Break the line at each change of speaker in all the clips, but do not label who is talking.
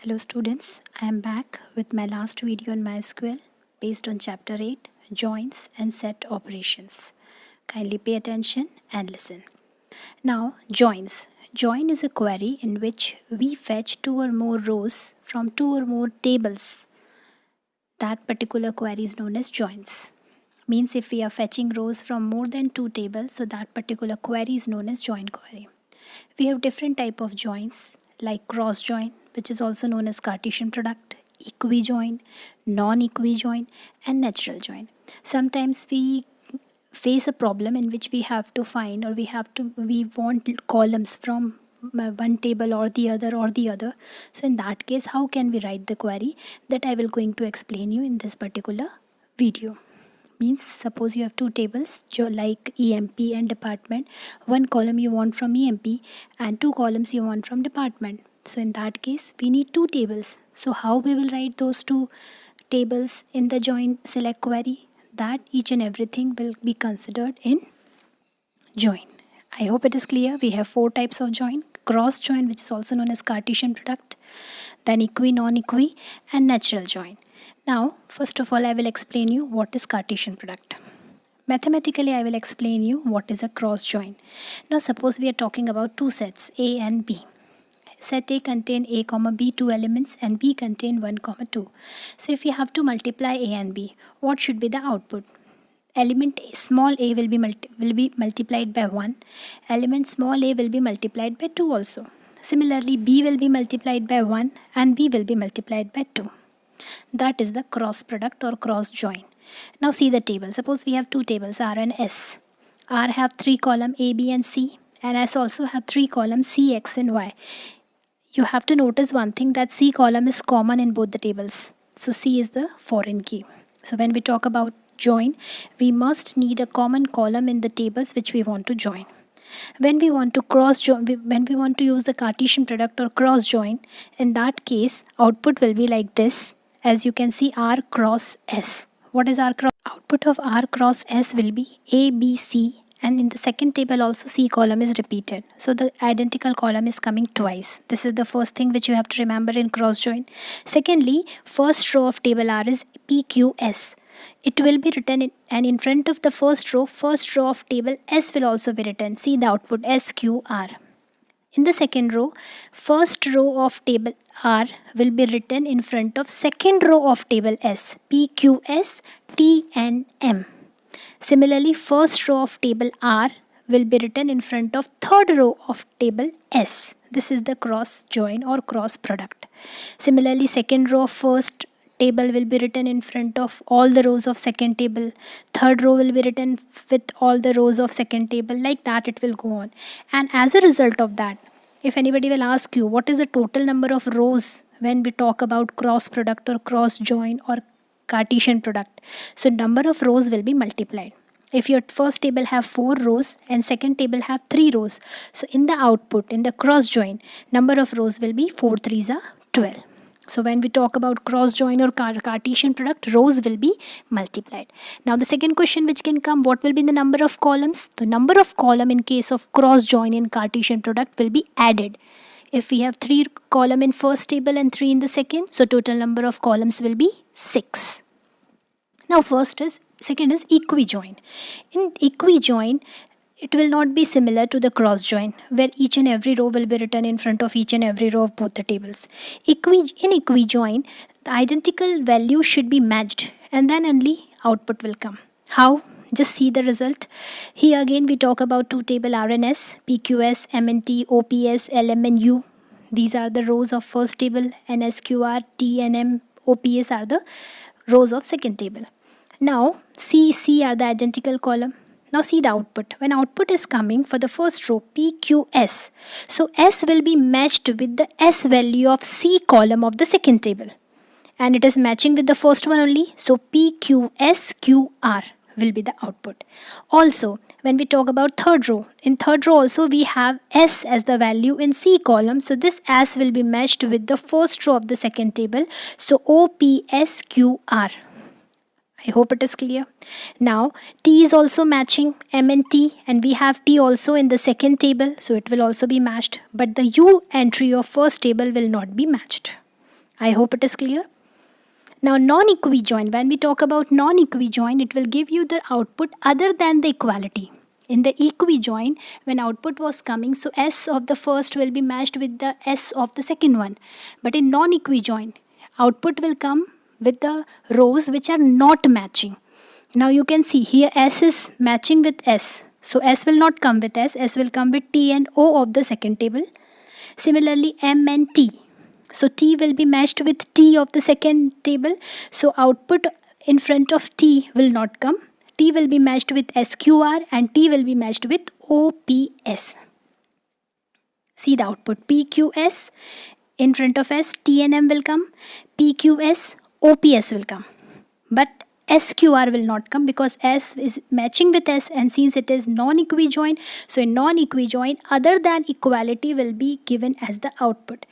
Hello students, I am back with my last video in MySQL based on chapter 8 joins and set operations. Kindly pay attention and listen. Now joins. Join is a query in which we fetch two or more rows from two or more tables. That particular query is known as joins. Means if we are fetching rows from more than two tables, so that particular query is known as join query. We have different type of joins like cross join, which is also known as Cartesian product, equi-join, non-equi-join, and natural join. Sometimes we face a problem in which we have to find or we want columns from one table or the other. So in that case, how can we write the query? That I will going to explain you in this particular video. Means suppose you have two tables like EMP and department. One column you want from EMP and two columns you want from department. So in that case we need two tables. So how we will write those two tables in the join select query? That each and everything will be considered in join. I hope it is clear. We have four types of join: cross join, which is also known as Cartesian product, then equi, non-equi, and natural join. Now, first of all, I will explain you what is Cartesian product. Mathematically, I will explain you what is a cross join. Now, suppose we are talking about two sets, A and B. Set A contain A comma B two elements and B contain 1 comma 2. So, if we have to multiply A and B, what should be the output? Element small a will be multiplied by 1. Element small a will be multiplied by 2 also. Similarly, B will be multiplied by 1 and B will be multiplied by 2. That is the cross product or cross join. Now see the table. Suppose we have two tables R and S. R have 3 columns A, B and C, and S also have 3 columns C, X and Y. You have to notice one thing, that C column is common in both the tables. So C is the foreign key. So when we talk about join, we must need a common column in the tables which we want to join. When we want to cross join, when we want to use the Cartesian product or cross join, in that case output will be like this. As you can see, R cross S. What is R cross? Output of R cross S will be A, B, C, and in the second table also C column is repeated. So the identical column is coming twice. This is the first thing which you have to remember in cross join. Secondly, first row of table R is PQS. It will be written and in front of the first row of table S will also be written. See the output SQR. In the second row, first row of table R will be written in front of second row of table S, PQS, T and M. Similarly, first row of table R will be written in front of third row of table S. This is the cross join or cross product. Similarly, second row of first table will be written in front of all the rows of second table. Third row will be written with all the rows of second table. Like that it will go on. And as a result of that, if anybody will ask you what is the total number of rows when we talk about cross product or cross join or Cartesian product, so number of rows will be multiplied. If your first table have 4 rows and second table have 3 rows, so in the output, in the cross join, number of rows will be 4 3s are 12. So when we talk about cross join or Cartesian product, rows will be multiplied. Now the second question which can come, what will be the number of columns? The number of column in case of cross join in Cartesian product will be added. If we have 3 column in first table and 3 in the second, so total number of columns will be 6. Now second is equi-join. In equi-join, it will not be similar to the cross join where each and every row will be written in front of each and every row of both the tables. In equi-join, the identical value should be matched and then only output will come. How? Just see the result. Here again we talk about two table R and S, PQS, MNT, OPS, LM and U. These are the rows of first table, and SQR, T and M, OPS are the rows of second table. Now C are the identical column. Now see the output. When output is coming for the first row PQS, so S will be matched with the S value of C column of the second table. And it is matching with the first one only. So PQSQR will be the output. Also, when we talk about third row, in third row also we have S as the value in C column. So this S will be matched with the first row of the second table. So OPSQR. I hope it is clear. Now T is also matching M and T, and we have T also in the second table, so it will also be matched, but the U entry of first table will not be matched. I hope it is clear. Now, non-equijoin, when we talk about non-equijoin, it will give you the output other than the equality. In the equijoin, when output was coming, so S of the first will be matched with the S of the second one. But in non-equijoin, output will come with the rows which are not matching. Now you can see here S is matching with S. So S will not come with S will come with T and O of the second table. Similarly, M and T. So T will be matched with T of the second table. So output in front of T will not come. T will be matched with SQR and T will be matched with OPS. See the output. PQS in front of S, T and M will come. PQS, OPS will come. But SQR will not come because S is matching with S, and since it is non-equijoin, so in non-equijoin other than equality will be given as the output.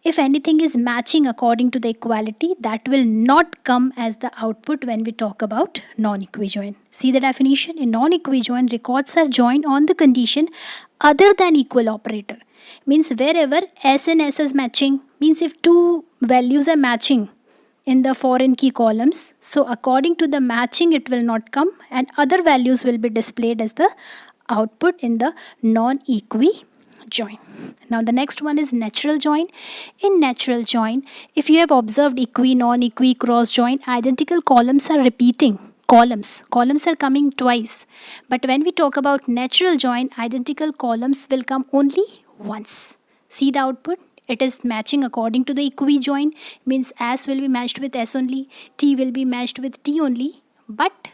If anything is matching according to the equality, that will not come as the output when we talk about non-equijoin. See the definition. In non-equijoin, records are joined on the condition other than equal operator. Means wherever S and S is matching, means if two values are matching in the foreign key columns, so according to the matching it will not come, and other values will be displayed as the output in the non-equi join. Now the next one is natural join. In natural join, if you have observed equi, non-equi, cross join, identical columns are repeating. Columns are coming twice, but when we talk about natural join, identical columns will come only once. See the output. It is matching according to the equijoin, means S will be matched with S only, T will be matched with T only, but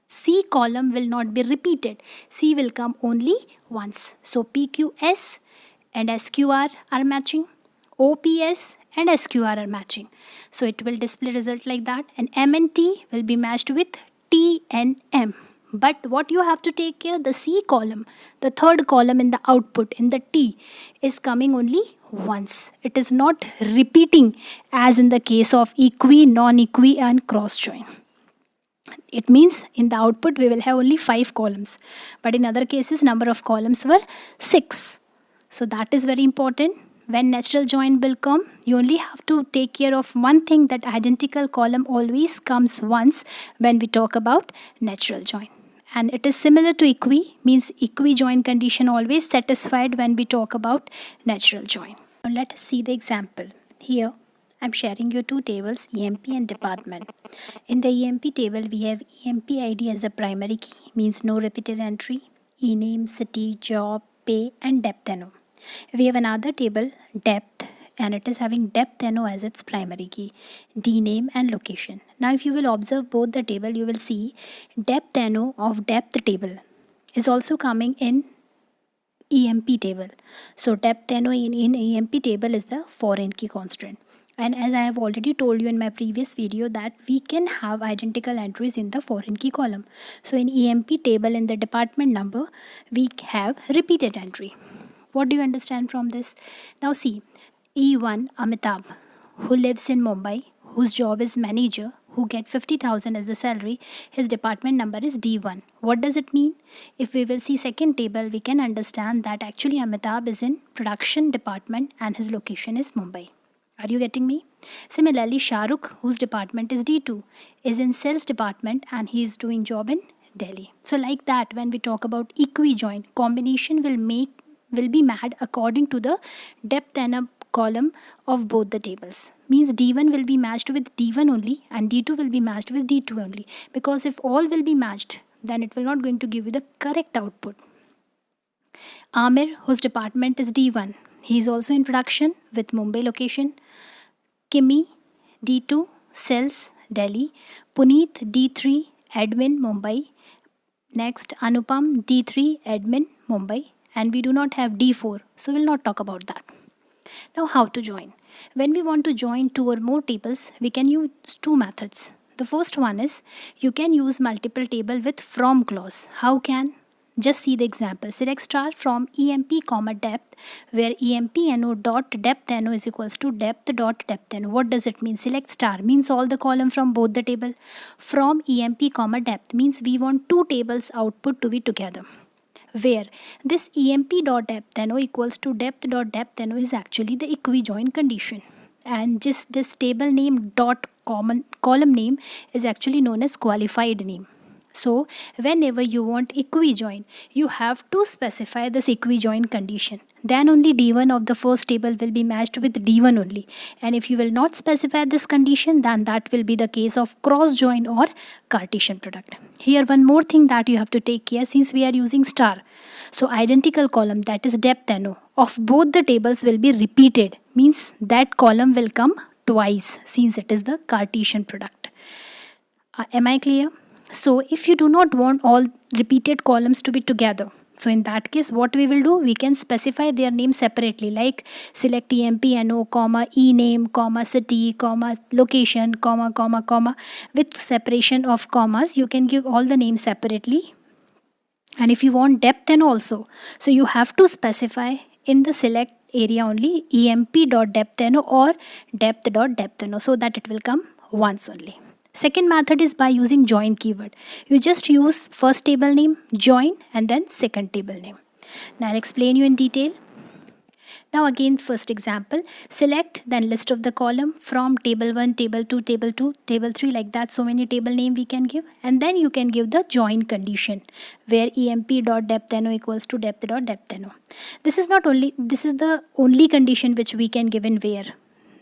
C column will not be repeated. C will come only once. So PQS and SQR are matching, OPS and SQR are matching. So it will display result like that, and M and T will be matched with T and M. But what you have to take care, the C column, the third column in the output, in the T, is coming only once. It is not repeating as in the case of equi, non-equi and cross join. It means in the output we will have only 5 columns, but in other cases number of columns were 6. So that is very important. When natural join will come, you only have to take care of one thing, that identical column always comes once when we talk about natural join. And it is similar to equi, means equijoin condition always satisfied when we talk about natural join. Now let us see the example. Here I am sharing you two tables, EMP and department. In the EMP table we have EMP ID as a primary key, means no repeated entry, e-name, city, job, pay and depth NO. We have another table, depth, and it is having depth NO as its primary key, dname and location. Now if you will observe both the table, you will see depth NO of depth table is also coming in EMP table. So depth NO in EMP table is the foreign key constraint. And as I have already told you in my previous video, that we can have identical entries in the foreign key column. So in EMP table, in the department number, we have repeated entry. What do you understand from this? Now see, E1 Amitabh, who lives in Mumbai, whose job is manager, who get 50,000 as the salary, his department number is D1. What does it mean? If we will see second table, we can understand that actually Amitabh is in production department and his location is Mumbai. Are you getting me? Similarly, Shahrukh, whose department is D2, is in sales department and he is doing job in Delhi. So like that, when we talk about equijoin, combination will be made according to the depth and a column of both the tables. Means D1 will be matched with D1 only and D2 will be matched with D2 only. Because if all will be matched, then it will not going to give you the correct output. Amir, whose department is D1, he is also in production with Mumbai location. Kimi, D2, sales, Delhi. Puneet, D3, admin, Mumbai. Next, Anupam, D3, admin, Mumbai. And we do not have D4, so we'll not talk about that. Now how to join? When we want to join two or more tables, we can use two methods. The first one is, you can use multiple table with from clause. How can? Just see the example. Select star from EMP comma depth, where EMP NO dot depth NO is equals to depth dot depth NO. What does it mean? Select star means all the column from both the table. From EMP comma depth means we want two tables output to be together, where this EMP dot depth NO equals to depth dot depth NO is actually the equijoin condition. and just this table name dot common column name is actually known as qualified name. So whenever you want equijoin, you have to specify this equijoin condition. Then only D1 of the first table will be matched with D1 only. And if you will not specify this condition, then that will be the case of cross join or Cartesian product. Here one more thing that you have to take care, since we are using star. So identical column, that is depth NO, of both the tables will be repeated. Means that column will come twice since it is the Cartesian product. Am I clear? So if you do not want all repeated columns to be together, so in that case what we will do, we can specify their name separately, like select EMP NO, comma E name, comma city, comma location, comma with separation of commas. You can give all the names separately. And if you want depth NO also, so you have to specify in the select area only emp.depth NO or depth.depth NO, so that it will come once only. Second method is by using join keyword. You just use first table name, join, and then second table name. Now I'll explain you in detail. Now again, first example, select then list of the column from table 1, table 2, table 2, table 3, like that. So many table name we can give, and then you can give the join condition where emp.depth_no equals to depth.depth_no. This is the only condition which we can give in where.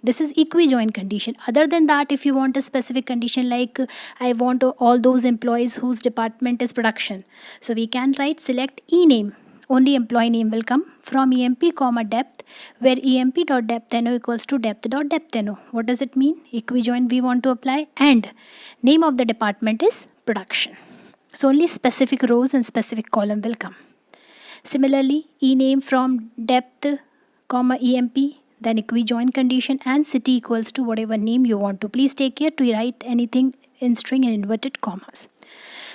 This is equijoin condition. Other than that, if you want a specific condition like I want all those employees whose department is production, so we can write select E name. Only employee name will come from emp comma depth, where emp.depth_no equals to depth.depth_no. What does it mean? Equijoin we want to apply, and name of the department is production. So only specific rows and specific column will come. Similarly, E name from depth comma emp, then equijoin condition, and city equals to whatever name you want to. Please take care to write anything in string and inverted commas.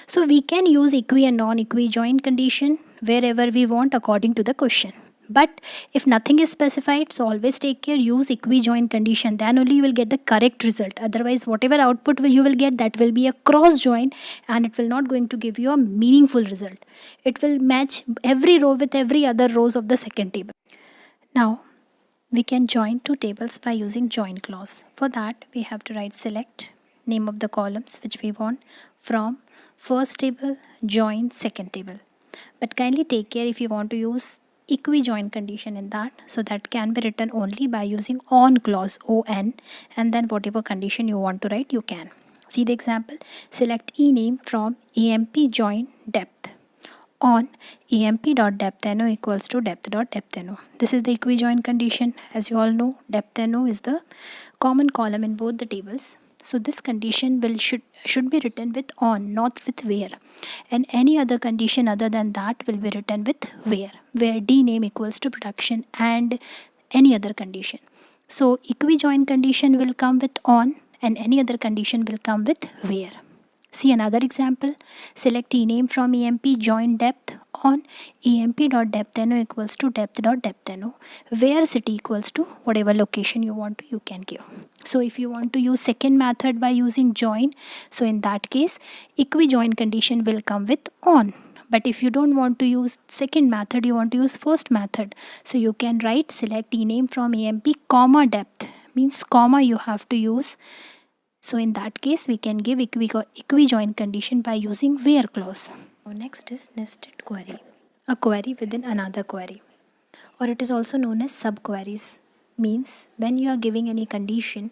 So we can use equi and non-equijoin condition wherever we want according to the question. But if nothing is specified, so always take care, use equijoin condition, then only you will get the correct result. Otherwise whatever output you will get, that will be a cross join, and it will not going to give you a meaningful result. It will match every row with every other rows of the second table. Now we can join two tables by using join clause. For that we have to write select name of the columns which we want from first table, join second table. But kindly take care if you want to use equijoin condition in that, so that can be written only by using on clause, on, and then whatever condition you want to write you can. See the example, select E name from emp join depth on emp.depth_no equals to depth.depth_no. This is the equijoin condition. As you all know, depth_no is the common column in both the tables. So this condition should be written with on, not with where. And any other condition other than that will be written with where D name equals to production and any other condition. So equijoin condition will come with on, and any other condition will come with where. See another example, select E name from emp join depth on emp.depth_no equals to depth.depth_no, where city equals to whatever location you want to, you can give. So if you want to use second method by using join, so in that case equijoin condition will come with on. But if you don't want to use second method, you want to use first method, so you can write select E name from emp comma depth, means comma you have to use. So in that case we can give equijoin condition by using where clause. Now next is nested query, a query within another query, or it is also known as subqueries. Means when you are giving any condition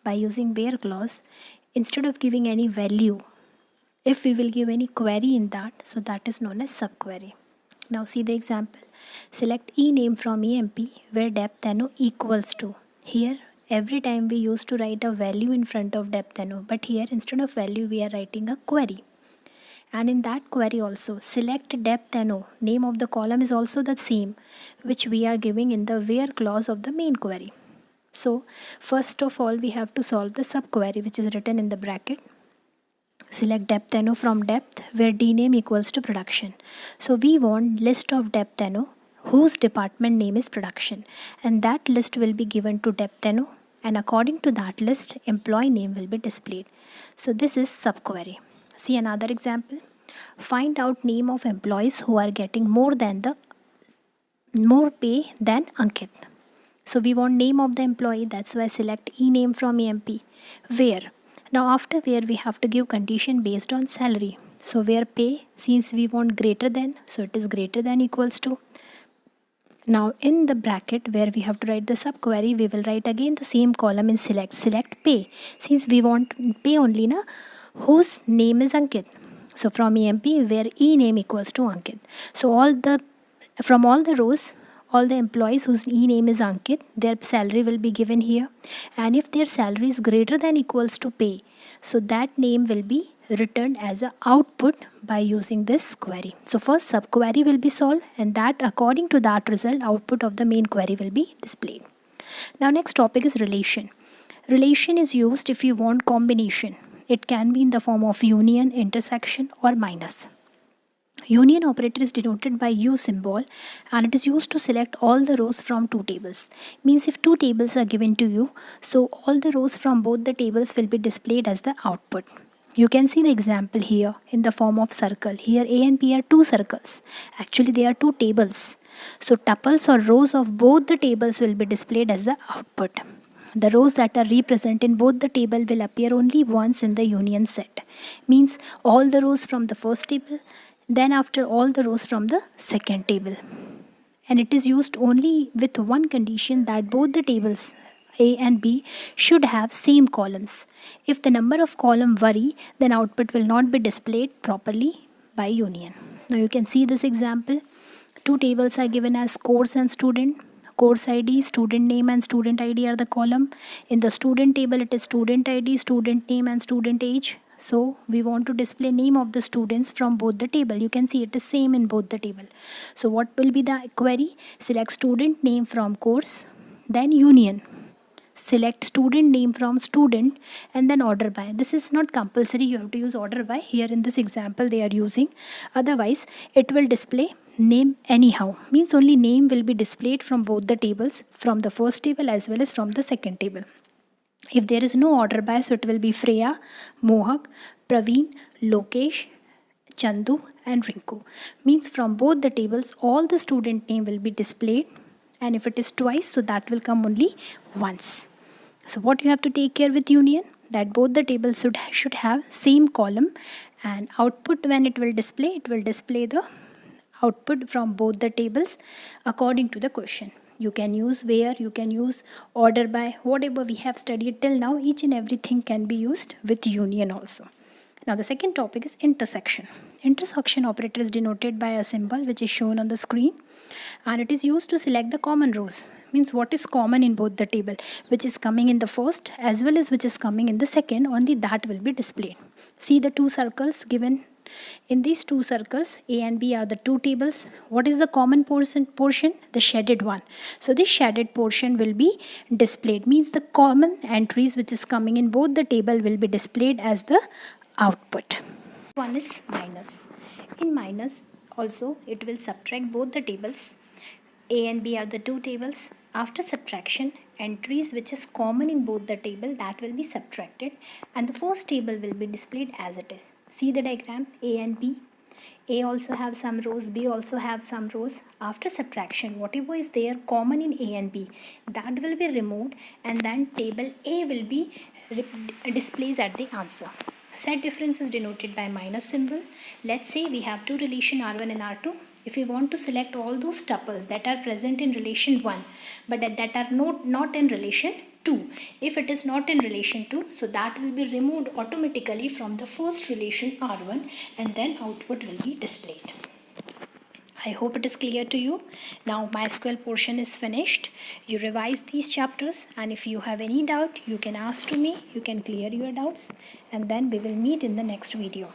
by using where clause, instead of giving any value, if we will give any query in that, so that is known as subquery. Now see the example, select E name from emp where depth_no equals to. Here every time we used to write a value in front of depth_no, but here instead of value we are writing a query. And in that query also, select depth_no, name of the column is also the same which we are giving in the where clause of the main query. So first of all we have to solve the subquery, which is written in the bracket. Select depth_no from depth where D name equals to production. So we want list of depth_no whose department name is production, and that list will be given to depth_no, and according to that list employee name will be displayed. So this is subquery. See another example, find out name of employees who are getting more pay than Ankit. So we want name of the employee, that's why select ename from EMP. Where, now after where we have to give condition based on salary. So where pay, since we want greater than, so it is greater than equals to. Now in the bracket where we have to write the subquery, we will write again the same column in select pay, since we want pay only na, whose name is Ankit. So from EMP where e name equals to Ankit. So from all the rows, all the employees whose e name is Ankit, their salary will be given here, and if their salary is greater than equals to pay, so that name will be returned as a output by using this query. So first subquery will be solved, and that according to that result, output of the main query will be displayed. Now next topic is relation. Relation is used if you want combination. It can be in the form of union, intersection, or minus. Union operator is denoted by U symbol, and it is used to select all the rows from two tables. Means if two tables are given to you, so all the rows from both the tables will be displayed as the output. You can see the example here in the form of circle. Here A and B are two circles. Actually they are two tables. So tuples or rows of both the tables will be displayed as the output. The rows that are represented in both the table will appear only once in the union set. Means all the rows from the first table, then after all the rows from the second table. And it is used only with one condition, that both the tables A and B should have same columns. If the number of columns vary, then output will not be displayed properly by union. Now you can see this example. Two tables are given as course and student. Course ID, student name and student ID are the column. In the student table, it is student ID, student name and student age. So we want to display name of the students from both the table. You can see it is same in both the table. So what will be the query? Select student name from course, then union. Select student name from student, and then order by. This is not compulsory, you have to use order by. Here in this example they are using. Otherwise it will display name anyhow. Means only name will be displayed from both the tables, from the first table as well as from the second table. If there is no order by, so it will be Freya, Mohak, Praveen, Lokesh, Chandu and Rinku. Means from both the tables all the student name will be displayed, and if it is twice, so that will come only once. So what you have to take care with union, that both the tables should have same column, and output when it will display the output from both the tables according to the question. You can use where, you can use order by, whatever we have studied till now, each and everything can be used with union also. Now the second topic is intersection. Intersection operator is denoted by a symbol which is shown on the screen, and it is used to select the common rows. Means what is common in both the table, which is coming in the first as well as which is coming in the second, only that will be displayed. See the two circles given. In these two circles, A and B are the two tables. What is the common portion? The shaded one. So this shaded portion will be displayed. Means the common entries which is coming in both the table will be displayed as the output. One is minus. In minus also it will subtract both the tables. A and B are the two tables. After subtraction, entries which is common in both the table, that will be subtracted, and the first table will be displayed as it is. See the diagram, A and B. A also have some rows, B also have some rows. After subtraction, whatever is there common in A and B, that will be removed, and then table A will be displayed at the answer. Set difference is denoted by minus symbol. Let's say we have two relation R1 and R2. If we want to select all those tuples that are present in relation 1 but that are not in relation 2, if it is not in relation 2, so that will be removed automatically from the first relation R1, and then output will be displayed. I hope it is clear to you. Now MySQL portion is finished. You revise these chapters, and if you have any doubt, you can ask to me. You can clear your doubts, and then we will meet in the next video.